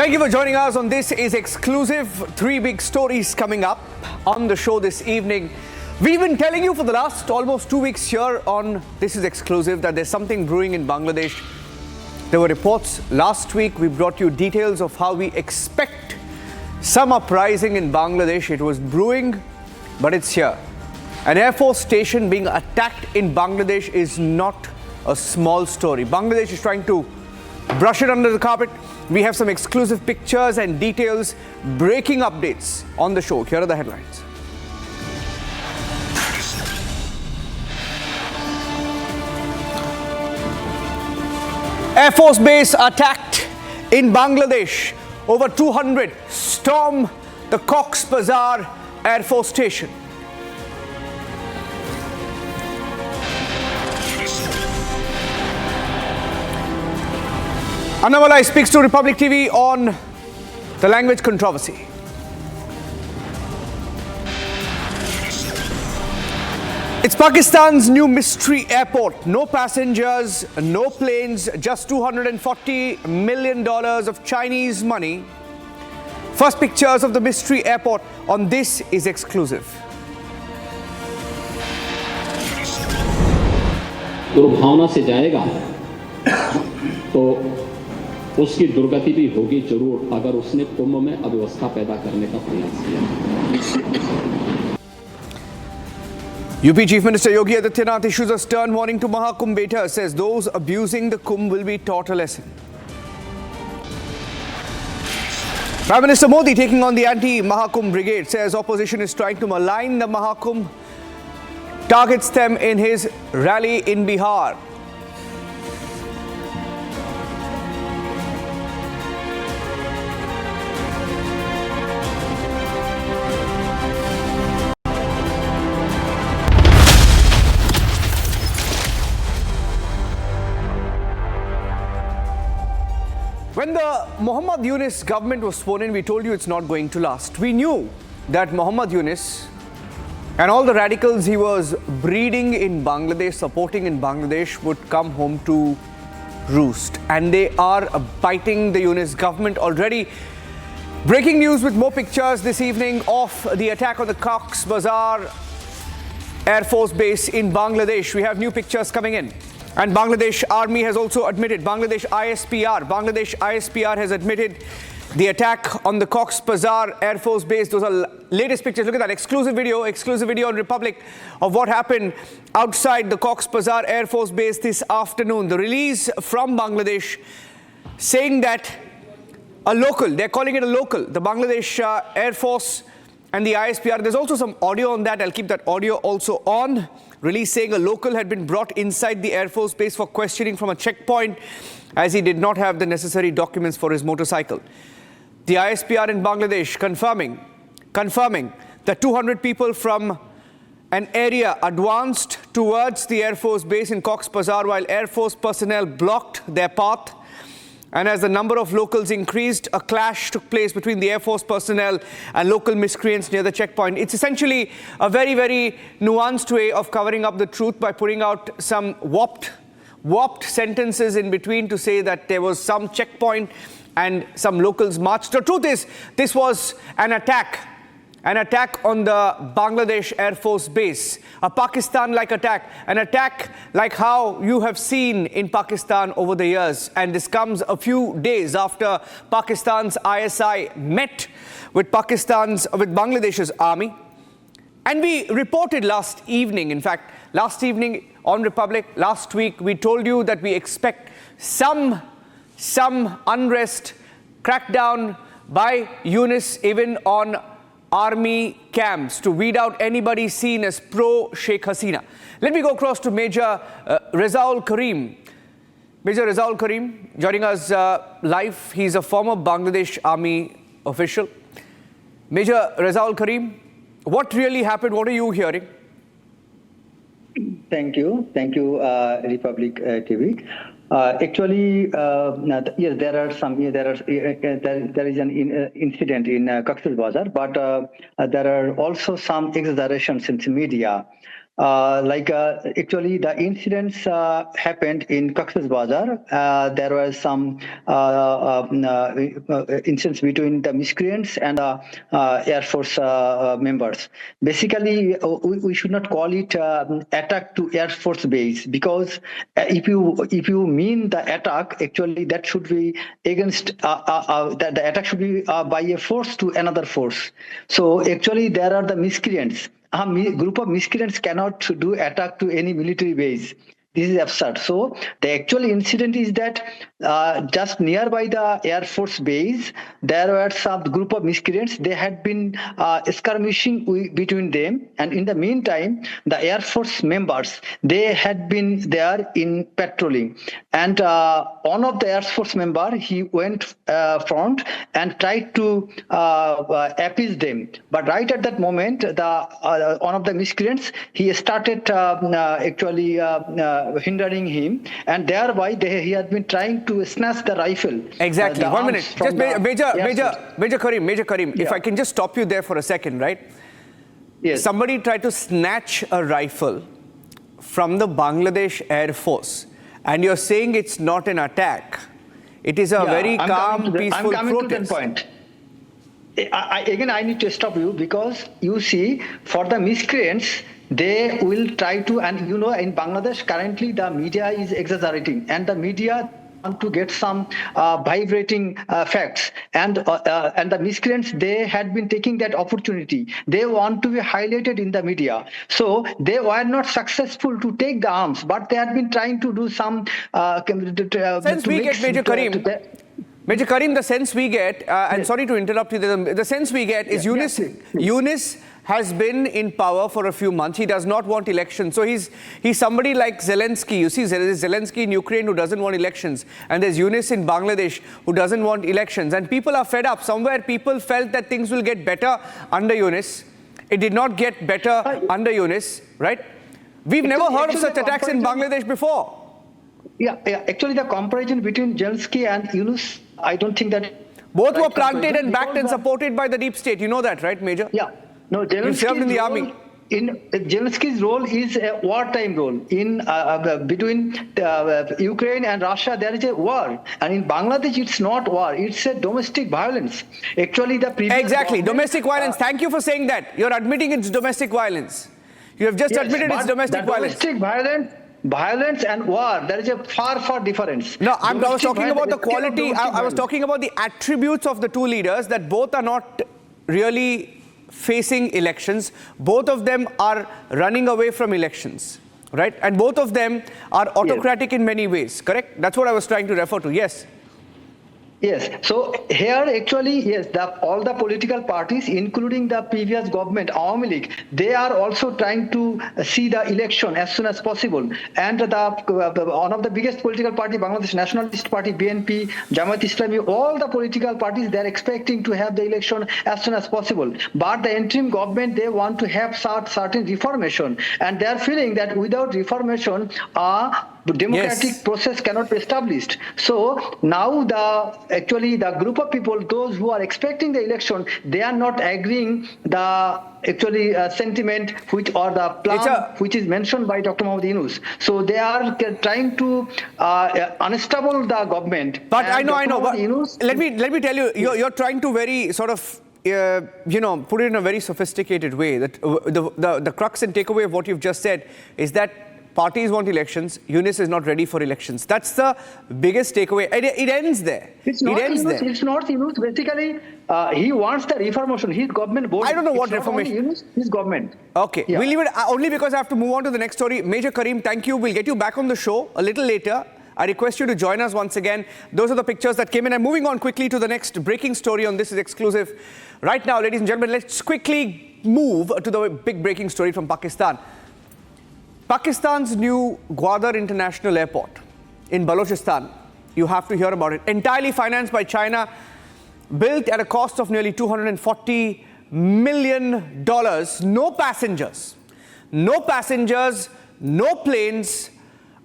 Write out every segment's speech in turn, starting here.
Thank you for joining us on This Is Exclusive. Three big stories coming up on the show this evening. We've been telling you for the last almost 2 weeks here on This Is Exclusive that there's something brewing in Bangladesh. There were reports last week. We brought you details of how we expect some uprising in Bangladesh. It was brewing, but it's here. An Air Force station being attacked in Bangladesh is not a small story. Bangladesh is trying to brush it under the carpet. We have some exclusive pictures and details, breaking updates on the show. Here are the headlines. Air Force base attacked in Bangladesh. Over 200 storm the Cox's Bazar Air Force Station. Annamalai speaks to Republic TV on the language controversy. It's Pakistan's new mystery airport. No passengers, no planes, just $240 million of Chinese money. First pictures of the mystery airport on This Is Exclusive. दुर्भावना से जाएगा तो उसकी दुर्गति भी होगी जरूर अगर उसने कुंभ में अव्यवस्था पैदा करने का प्रयास किया. UP Chief Minister Yogi Adityanath issues a stern warning to Mahakumbh Beta, says those abusing the Kumbh will be taught a lesson. Prime Minister Modi taking on the anti-Mahakumbh brigade, says opposition is trying to malign the Mahakumbh, targets them in his rally in Bihar. When the Muhammad Yunus government was sworn in, we told you it's not going to last. We knew that Muhammad Yunus and all the radicals he was breeding in Bangladesh, supporting in Bangladesh, would come home to roost. And they are biting the Yunus government already. Breaking news with more pictures this evening of the attack on the Cox's Bazar Air Force Base in Bangladesh. We have new pictures coming in. And Bangladesh Army has also admitted, Bangladesh ISPR has admitted the attack on the Cox's Bazar Air Force Base. Those are latest pictures. Look at that exclusive video on Republic of what happened outside the Cox's Bazar Air Force Base this afternoon. The release from Bangladesh saying that a local, they're calling it a local, the Bangladesh Air Force and the ISPR. There's also some audio on that. I'll keep that audio also on. Release saying a local had been brought inside the Air Force Base for questioning from a checkpoint as he did not have the necessary documents for his motorcycle. The ISPR in Bangladesh confirming that 200 people from an area advanced towards the Air Force Base in Cox's Bazar while Air Force personnel blocked their path. And as the number of locals increased, a clash took place between the Air Force personnel and local miscreants near the checkpoint. It's essentially a very, very nuanced way of covering up the truth by putting out some warped sentences in between to say that there was some checkpoint and some locals marched. The truth is, this was an attack on the Bangladesh Air Force Base, a Pakistan-like attack, an attack like how you have seen in Pakistan over the years. And this comes a few days after Pakistan's ISI met with Bangladesh's army. And we reported last evening on Republic, last week, we told you that we expect some unrest, crackdown by Yunus even on army camps to weed out anybody seen as pro-Sheikh Hasina. Let me go across to Major Razaul Karim. Major Razaul Karim joining us live. He's a former Bangladesh Army official. Major Razaul Karim, what really happened? What are you hearing? Thank you, Republic TV. Actually, yes, there is an incident in Cox's Bazar, but there are also some exaggerations in the media Actually, the incidents happened in Cox's Bazar. There was some incidents between the miscreants and the Air Force members. Basically, we should not call it attack to Air Force base, because if you mean the attack, actually that should be against the attack should be by a force to another force. So actually, there are the miscreants. A group of miscreants cannot do attack to any military base. This is absurd. So the actual incident is that just nearby the Air Force base, there were some group of miscreants. They had been skirmishing between them, and in the meantime, the Air Force members, they had been there in patrolling, and one of the Air Force member, he went front and tried to appease them. But right at that moment, the one of the miscreants, he started hindering him, and thereby he had been trying to snatch the rifle. Exactly. 1 minute. Just Major Karim, Yeah. if I can just stop you there for a second, right? Yes. Somebody tried to snatch a rifle from the Bangladesh Air Force, and you're saying it's not an attack. It is a very calm, peaceful I'm coming protest. to that point. I need to stop you, because you see, for the miscreants, they will try to, and you know, in Bangladesh currently the media is exaggerating, and the media want to get some vibrating facts, and the miscreants, they had been taking that opportunity. They want to be highlighted in the media, so they were not successful to take the arms, but they had been trying to do some. Since we get Major Karim. Major Karim, the sense we get, and sorry to interrupt you, the sense we get is Yunus has been in power for a few months. He does not want elections. So he's somebody like Zelensky. You see, there's Zelensky in Ukraine who doesn't want elections. And there's Yunus in Bangladesh who doesn't want elections. And people are fed up. Somewhere people felt that things will get better under Yunus. It did not get better under Yunus, right? We've never heard of such attacks in Bangladesh before. Yeah. Actually, the comparison between Zelensky and Yunus, I don't think that... Both were planted and backed and supported by the deep state. You know that, right, Major? Yeah. No, You served in the army. Zelensky's role is a wartime role. Between Ukraine and Russia, there is a war, and in Bangladesh, it's not war; it's a domestic violence. Actually, the previous domestic violence. Thank you for saying that. You're admitting it's domestic violence. You have just admitted it's domestic violence. Domestic violence and war, there is a far difference. No, I was talking about the quality. I was talking about the attributes of the two leaders, that both are not really facing elections. Both of them are running away from elections, right? And both of them are autocratic in many ways, correct? That's what I was trying to refer to, yes. Yes. So here, actually, yes, all the political parties, including the previous government, Awami League, they are also trying to see the election as soon as possible. And one of the biggest political party, Bangladesh Nationalist Party, BNP, Jamaat Islami, all the political parties, they're expecting to have the election as soon as possible. But the interim government, they want to have certain reformation, and they're feeling that without reformation, the democratic process cannot be established. So now the group of people, those who are expecting the election, they are not agreeing the sentiment or the plan which is mentioned by Dr. Mohammad Yunus. So they are trying to unstable the government. But I know. But let me tell you, you're trying to very sort of put it in a very sophisticated way. That the crux and takeaway of what you've just said is that parties want elections. Yunus is not ready for elections. That's the biggest takeaway. It ends there. It's not Yunus. Basically, he wants the reformation. His government board. I don't know what reformation. Yunus, his government. Okay. We'll leave it only because I have to move on to the next story. Major Karim, thank you. We'll get you back on the show a little later. I request you to join us once again. Those are the pictures that came in. I'm moving on quickly to the next breaking story on This Is Exclusive. Right now, ladies and gentlemen, let's quickly move to the big breaking story from Pakistan. Pakistan's new Gwadar International Airport in Balochistan, you have to hear about it. Entirely financed by China, built at a cost of nearly $240 million. No passengers, no planes,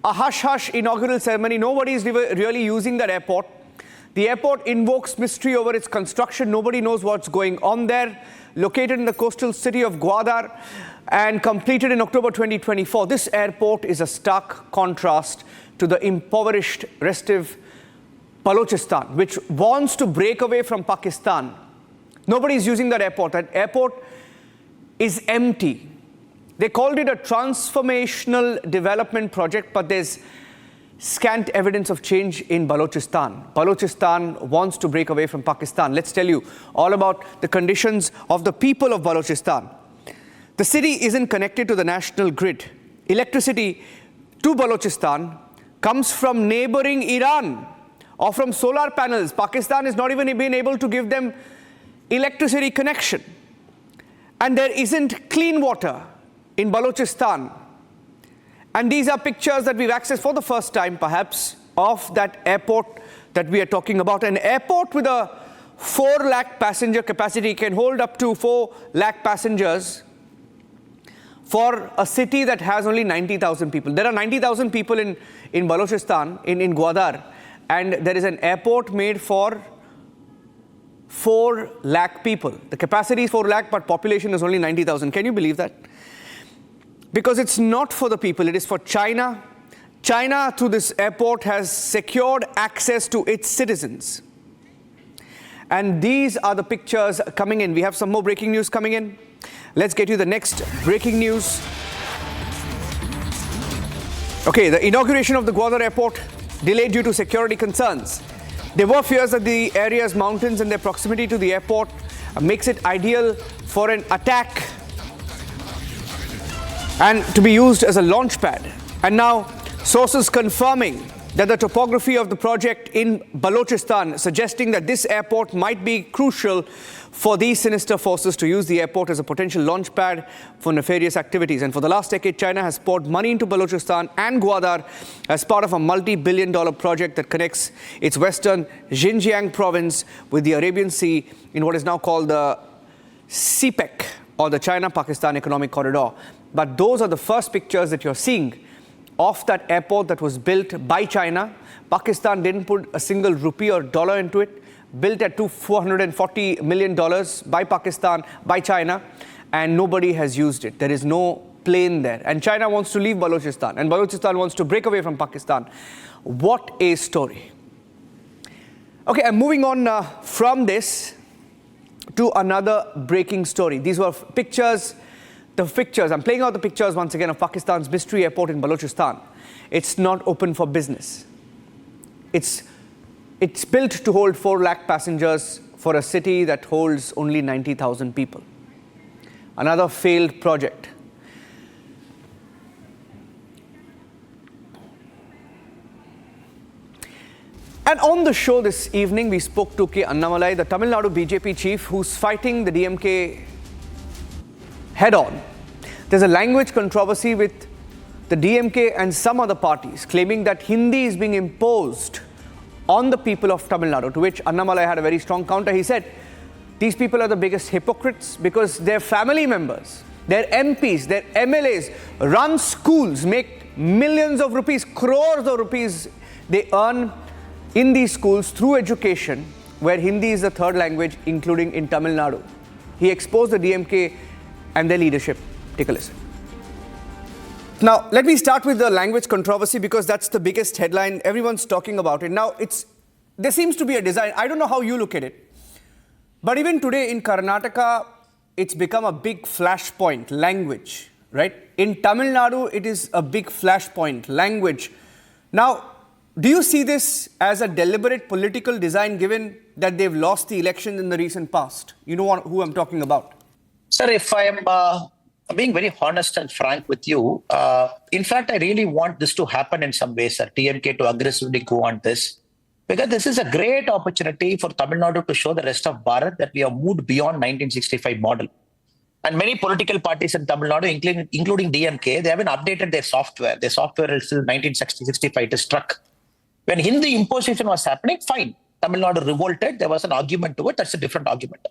a hush-hush inaugural ceremony. Nobody is really using that airport. The airport invokes mystery over its construction. Nobody knows what's going on there. Located in the coastal city of Gwadar, and completed in October 2024. This airport is a stark contrast to the impoverished restive Balochistan, which wants to break away from Pakistan. Nobody is using that airport. That airport is empty. They called it a transformational development project, but there's scant evidence of change in Balochistan. Balochistan wants to break away from Pakistan. Let's tell you all about the conditions of the people of Balochistan. The city isn't connected to the national grid. Electricity to Balochistan comes from neighboring Iran or from solar panels. Pakistan has not even been able to give them electricity connection. And there isn't clean water in Balochistan. And these are pictures that we've accessed for the first time, perhaps, of that airport that we are talking about. An airport with a 4 lakh passenger capacity can hold up to 4 lakh passengers for a city that has only 90,000 people. There are 90,000 people in Balochistan, in Gwadar, and there is an airport made for 4 lakh people. The capacity is 4 lakh, but population is only 90,000. Can you believe that? Because it's not for the people, it is for China. China, through this airport, has secured access to its citizens. And these are the pictures coming in. We have some more breaking news coming in. Let's get you the next breaking news. Okay, the inauguration of the Gwadar airport delayed due to security concerns. There were fears that the area's mountains and their proximity to the airport makes it ideal for an attack and to be used as a launch pad. And now, sources confirming that the topography of the project in Balochistan, suggesting that this airport might be crucial for these sinister forces to use the airport as a potential launch pad for nefarious activities. And for the last decade, China has poured money into Balochistan and Gwadar as part of a multi-billion-dollar project that connects its western Xinjiang province with the Arabian Sea in what is now called the CPEC, or the China-Pakistan Economic Corridor. But those are the first pictures that you're seeing of that airport that was built by China. Pakistan didn't put a single rupee or dollar into it. Built at $440 million by Pakistan, by China, and nobody has used it. There is no plane there. And China wants to leave Balochistan, and Balochistan wants to break away from Pakistan. What a story. Okay, I'm moving on from this to another breaking story. These were pictures. I'm playing out the pictures once again of Pakistan's mystery airport in Balochistan. It's not open for business. It's built to hold 4 lakh passengers for a city that holds only 90,000 people. Another failed project. And on the show this evening, we spoke to K. Annamalai, the Tamil Nadu BJP chief, who's fighting the DMK head-on. There's a language controversy with the DMK and some other parties claiming that Hindi is being imposed on the people of Tamil Nadu, to which Annamalai had a very strong counter. He said, these people are the biggest hypocrites because their family members, their MPs, their MLAs run schools, make millions of rupees, crores of rupees they earn in these schools through education, where Hindi is the third language, including in Tamil Nadu. He exposed the DMK and their leadership. Take a listen. Now, let me start with the language controversy because that's the biggest headline. Everyone's talking about it. Now, there seems to be a design. I don't know how you look at it. But even today in Karnataka, it's become a big flashpoint, language, right? In Tamil Nadu, it is a big flashpoint, language. Now, do you see this as a deliberate political design given that they've lost the election in the recent past? You know who I'm talking about? Sir, if I am being very honest and frank with you, in fact, I really want this to happen in some way, sir. TMK to aggressively go on this. Because this is a great opportunity for Tamil Nadu to show the rest of Bharat that we have moved beyond 1965 model. And many political parties in Tamil Nadu, including DMK, they haven't updated their software. Their software is still 1965, it is struck. When Hindi imposition was happening, fine. Tamil Nadu revolted, there was an argument to it, that's a different argument.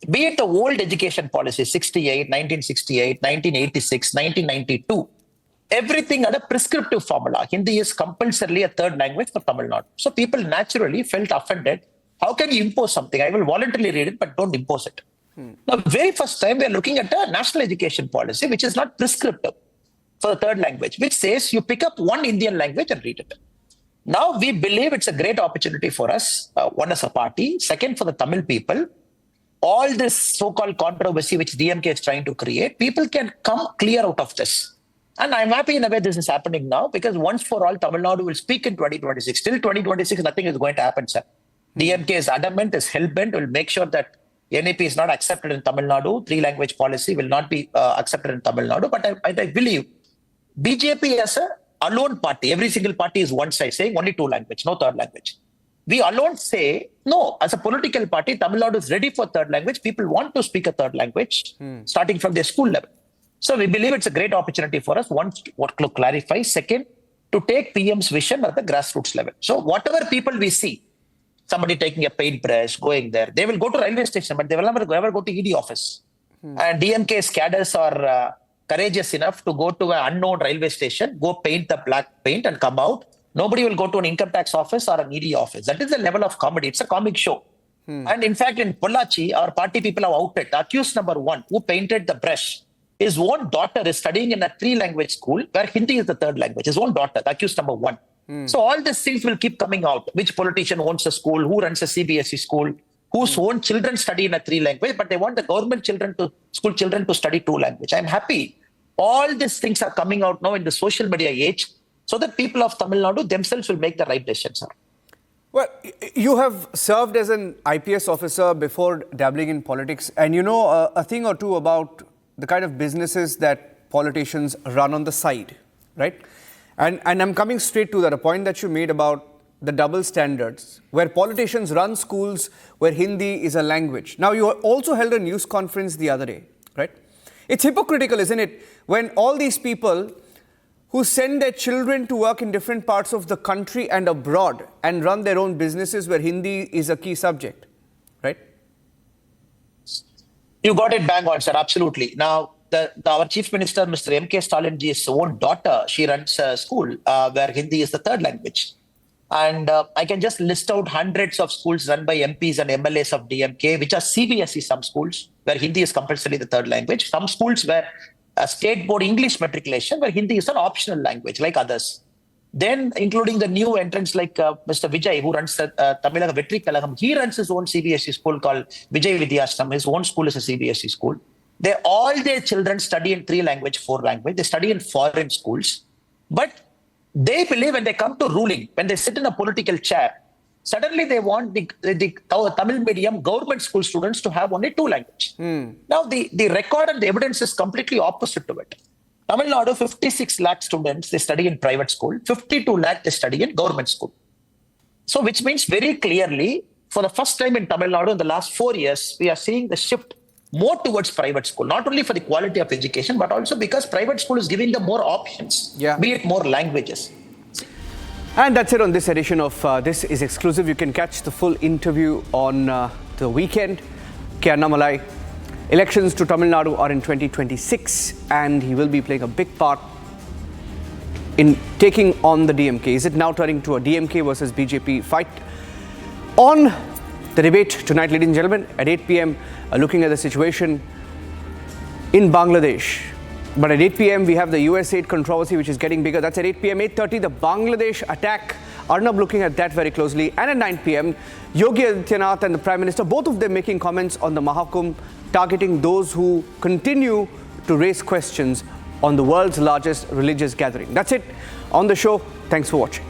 Be it the old education policy, 68, 1968, 1986, 1992, everything had a prescriptive formula. Hindi is compulsorily a third language for Tamil Nadu. So people naturally felt offended. How can you impose something? I will voluntarily read it, but don't impose it. Now, very first time we are looking at a national education policy, which is not prescriptive for the third language, which says you pick up one Indian language and read it. Now, we believe it's a great opportunity for us, one as a party, second for the Tamil people. All this so-called controversy which DMK is trying to create, people can come clear out of this. And I'm happy in a way this is happening now, because once for all, Tamil Nadu will speak in 2026. Till 2026, nothing is going to happen, sir. DMK is adamant, is hell-bent, will make sure that NAP is not accepted in Tamil Nadu. Three-language policy will not be accepted in Tamil Nadu. But I believe BJP as a alone party, every single party is one side, saying only two language, no third language. We alone say, no, as a political party, Tamil Nadu is ready for third language. People want to speak a third language, starting from their school level. So we believe it's a great opportunity for us, one, to clarify. Second, to take PM's vision at the grassroots level. So whatever people we see, somebody taking a paintbrush, going there, they will go to railway station, but they will never go to ED office. And DMK's cadres are courageous enough to go to an unknown railway station, go paint the black paint and come out. Nobody will go to an income tax office or an ED office. That is the level of comedy. It's a comic show. And in fact, in Pollachi, our party people have outed accused number one, who painted the brush. His own daughter is studying in a three-language school where Hindi is the third language. His own daughter, the accused number one. So all these things will keep coming out. Which politician owns a school? Who runs a CBSE school? Whose own children study in a three-language, but they want the government school children to study two language. I'm happy. All these things are coming out now in the social media age, so that people of Tamil Nadu themselves will make the right decisions, sir. Well, you have served as an IPS officer before dabbling in politics, and you know a thing or two about the kind of businesses that politicians run on the side, right? And I'm coming straight to that, a point that you made about the double standards, where politicians run schools where Hindi is a language. Now, you also held a news conference the other day, right? It's hypocritical, isn't it, when all these people who send their children to work in different parts of the country and abroad and run their own businesses where Hindi is a key subject, right? You got it bang on, sir. Absolutely. Now, our Chief Minister, Mr. M.K. Stalinji's own daughter, she runs a school where Hindi is the third language. And I can just list out hundreds of schools run by MPs and MLAs of DMK, which are CBSE, some schools where Hindi is compulsory the third language. Some schools where a state board English matriculation where Hindi is an optional language like others. Then including the new entrants like Mr. Vijay, who runs Tamilaga Vetri Kalagam. He runs his own CBSE school called Vijay Vidyashram. His own school is a CBSE school. All their children study in three language, four language. They study in foreign schools. But they believe when they come to ruling, when they sit in a political chair, suddenly they want the Tamil medium government school students to have only two language. Now the record and the evidence is completely opposite to it. Tamil Nadu, 56 lakh students, they study in private school. 52 lakh, they study in government school. So which means very clearly, for the first time in Tamil Nadu in the last 4 years, we are seeing the shift more towards private school, not only for the quality of education, but also because private school is giving them more options, be it more languages. And that's it on this edition of This Is Exclusive. You can catch the full interview on the weekend. Annamalai, elections to Tamil Nadu are in 2026 and he will be playing a big part in taking on the DMK. Is it now turning to a DMK versus BJP fight? On the debate tonight, ladies and gentlemen, at 8 p.m, looking at the situation in Bangladesh. But at 8 p.m, we have the US aid controversy, which is getting bigger. That's at 8 p.m. 8:30, the Bangladesh attack. Arnab looking at that very closely. And at 9 p.m, Yogi Adityanath and the Prime Minister, both of them making comments on the Mahakumbh, targeting those who continue to raise questions on the world's largest religious gathering. That's it on the show. Thanks for watching.